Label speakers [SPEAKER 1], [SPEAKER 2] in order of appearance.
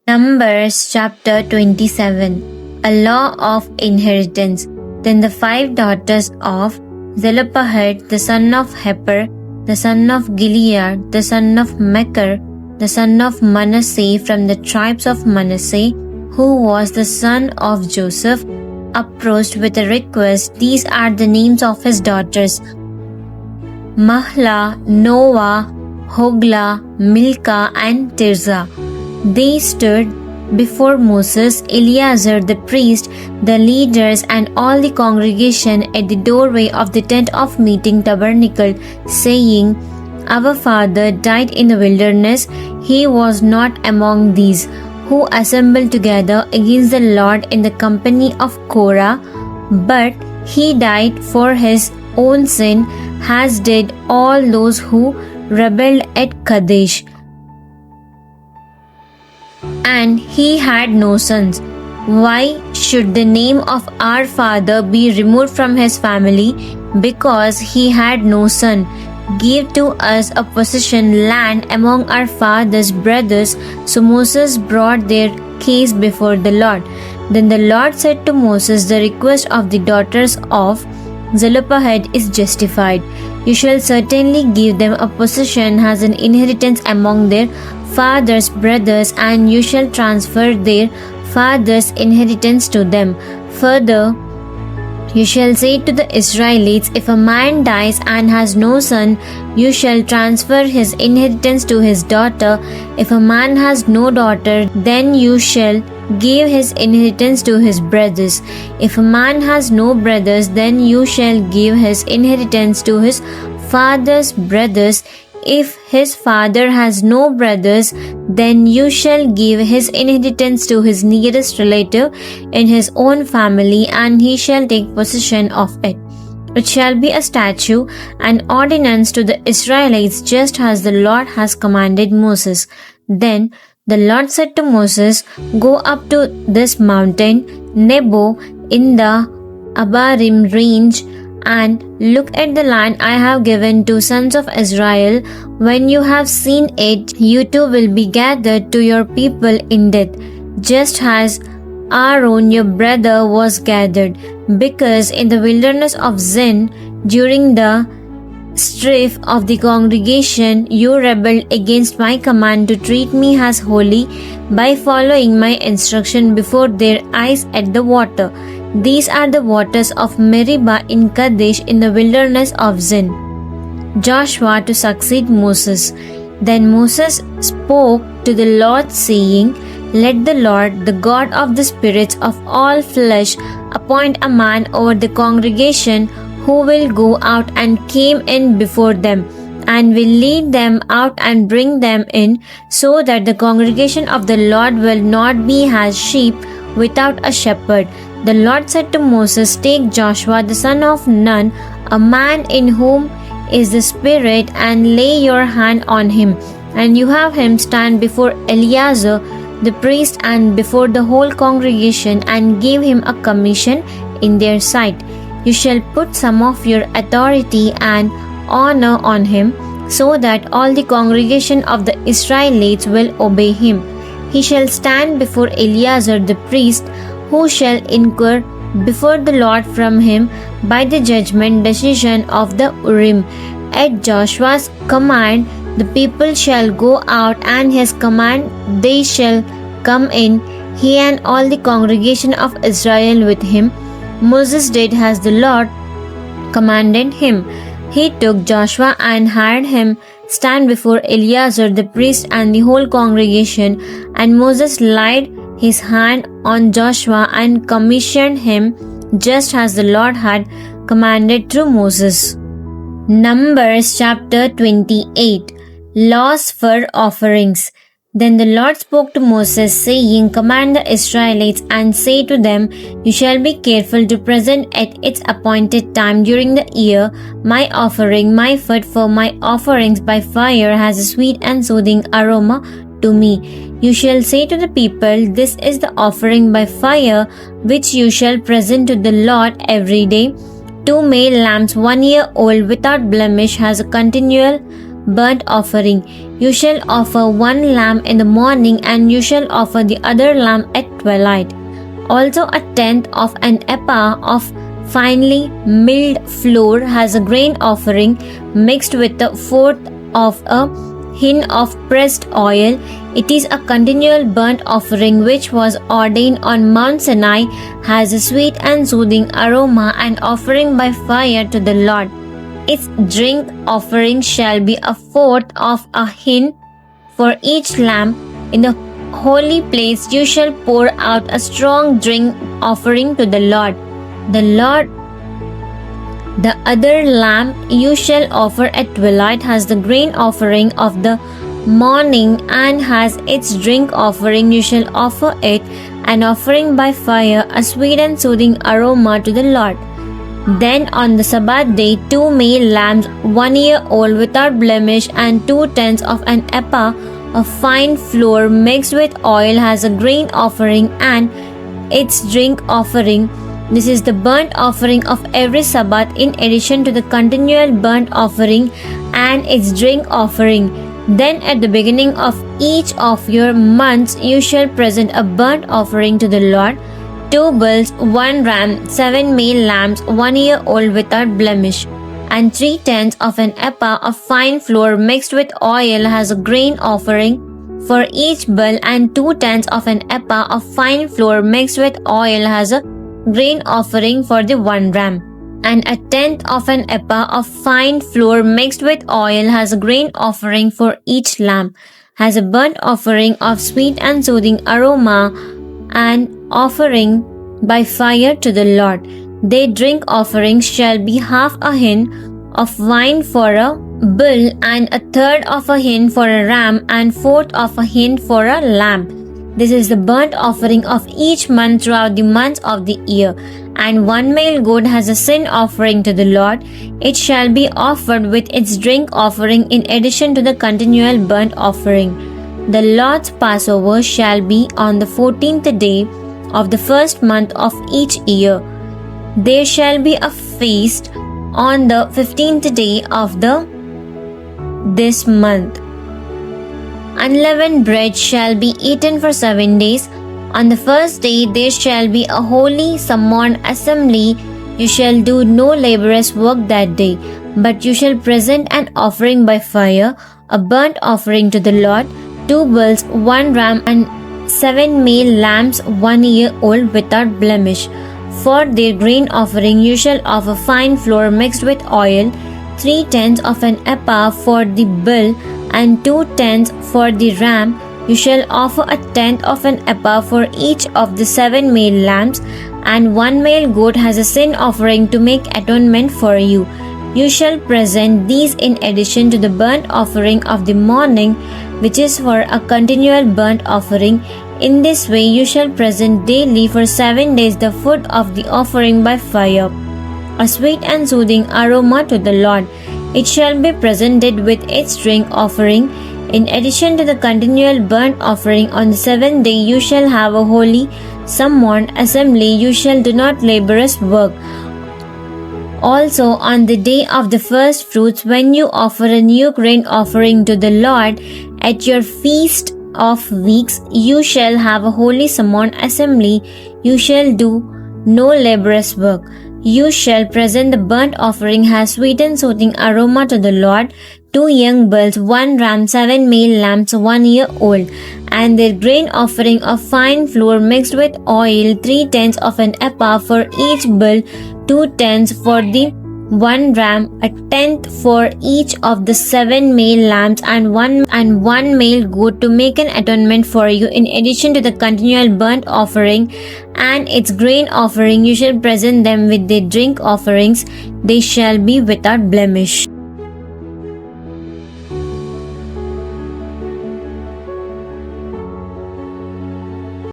[SPEAKER 1] Numbers chapter 27. A law of inheritance. Then the 5 daughters of Zelophehad, the son of Heper, the son of Gilead, the son of Machir, the son of Manasseh from the tribes of Manasseh, who was the son of Joseph, approached with a request. These are the names of his daughters: Mahlah, Noah, Hoglah, Milcah, and Tirzah. They stood before Moses, Eleazar the priest, the leaders, and all the congregation at the doorway of the tent of meeting tabernacle, saying, Our father died in the wilderness. He was not among these who assembled together against the Lord in the company of Korah, but he died for his own sin, as did all those who rebelled at Kadesh. And he had no sons. Why should the name of our father be removed from his family? Because he had no son. Give to us a possession land among our father's brothers. So Moses brought their case before the Lord. Then the Lord said to Moses, The request of the daughters of Zelophehad is justified. You shall certainly give them a possession as an inheritance among their father's brothers, and you shall transfer their father's inheritance to them. Further, you shall say to the Israelites, If a man dies and has no son, you shall transfer his inheritance to his daughter. If a man has no daughter, then you shall give his inheritance to his brothers. If a man has no brothers, then you shall give his inheritance to his father's brothers. If his father has no brothers, then you shall give his inheritance to his nearest relative in his own family, and he shall take possession of it. It shall be a statute and ordinance to the Israelites, just as the Lord has commanded Moses. Then the Lord said to Moses, Go up to this mountain, Nebo, in the Abarim range, and look at the land I have given to sons of Israel. When you have seen it, you too will be gathered to your people in death, just as Aaron your brother was gathered, because in the wilderness of Zin, during the strife of the congregation, you rebelled against my command to treat me as holy by following my instruction before their eyes at the water. These are the waters of Meribah in Kadesh in the wilderness of Zin. Joshua to succeed Moses. Then Moses spoke to the Lord, saying, Let the Lord, the God of the spirits of all flesh, appoint a man over the congregation who will go out and come in before them, and will lead them out and bring them in, so that the congregation of the Lord will not be as sheep without a shepherd. The Lord said to Moses, Take Joshua the son of Nun, a man in whom is the Spirit, and lay your hand on him, and you have him stand before Eleazar the priest and before the whole congregation, and give him a commission in their sight. You shall put some of your authority and honor on him, so that all the congregation of the Israelites will obey him. He shall stand before Eleazar the priest, who shall inquire before the Lord from him by the judgment decision of the Urim. At Joshua's command, the people shall go out, and his command they shall come in, he and all the congregation of Israel with him. Moses did as the Lord commanded him. He took Joshua and had him stand before Eleazar the priest and the whole congregation, and Moses laid his hand on Joshua and commissioned him, just as the Lord had commanded through Moses. Numbers chapter 28. Laws for offerings. Then the Lord spoke to Moses, saying, Command the Israelites and say to them, You shall be careful to present at its appointed time during the year my offering, my food for my offerings by fire has a sweet and soothing aroma to me. You shall say to the people, This is the offering by fire which you shall present to the Lord every day. 2 male lambs 1 year old without blemish as a continual burnt offering. You shall offer one lamb in the morning, and you shall offer the other lamb at twilight. Also, a tenth of an ephah of finely milled flour has a grain offering mixed with a fourth of a hin of pressed oil. It is a continual burnt offering which was ordained on Mount Sinai, has a sweet and soothing aroma, and offering by fire to the Lord. Its drink offering shall be a fourth of a hin for each lamb. In the holy place you shall pour out a strong drink offering to the Lord. The other lamb you shall offer at twilight has the grain offering of the morning, and has its drink offering. You shall offer it an offering by fire, a sweet and soothing aroma to the Lord. Then on the Sabbath day 2 male lambs 1 year old without blemish, and 2/10 of an ephah of fine flour mixed with oil has a grain offering and its drink offering. This is the burnt offering of every Sabbath, in addition to the continual burnt offering and its drink offering. Then at the beginning of each of your months you shall present a burnt offering to the Lord: 2 bulls, 1 ram, 7 male lambs 1 year old without blemish, and 3/10 of an ephah of fine flour mixed with oil has a grain offering for each bull, and 2/10 of an ephah of fine flour mixed with oil has a grain offering for the 1 ram, and 1/10 of an ephah of fine flour mixed with oil has a grain offering for each lamb, has a burnt offering of sweet and soothing aroma, and offering by fire to the Lord. Their drink offerings shall be half a hin of wine for a bull, and a third of a hin for a ram, and fourth of a hin for a lamb. This is the burnt offering of each month throughout the months of the year. And 1 male goat has a sin offering to the Lord. It shall be offered with its drink offering in addition to the continual burnt offering. The Lord's Passover shall be on the 14th day of the first month of each year. There shall be a feast on the 15th day of this month. Unleavened bread shall be eaten for 7 days. On the first day there shall be a holy summoned assembly. You shall do no laborious work that day, but you shall present an offering by fire, a burnt offering to the Lord: 2 bulls, 1 ram, and 7 male lambs 1 year old without blemish. For their grain offering you shall offer fine flour mixed with oil, 3/10 of an ephah for the bull, and 2/10 for the ram. You shall offer 1/10 of an ephah for each of the 7 male lambs, and 1 male goat has a sin offering to make atonement for you. You shall present these in addition to the burnt offering of the morning, which is for a continual burnt offering. In this way you shall present daily for 7 days the food of the offering by fire, a sweet and soothing aroma to the Lord. It shall be presented with its drink offering. In addition to the continual burnt offering, on the 7th day you shall have a holy summoned assembly. You shall do not laborious work. Also on the day of the first fruits, when you offer a new grain offering to the Lord at your feast of weeks, you shall have a holy summoned assembly. You shall do no laborious work. You shall present the burnt offering has sweet and soothing aroma to the Lord: 2 young bulls, 1 ram, 7 male lambs 1 year old, and their grain offering of fine flour mixed with oil, 3/10 of an ephah for each bull, 2/10 for the 1 ram, 1/10 for each of the 7 male lambs, and one male goat to make an atonement for you. In addition to the continual burnt offering and its grain offering, you shall present them with their drink offerings. They shall be without blemish.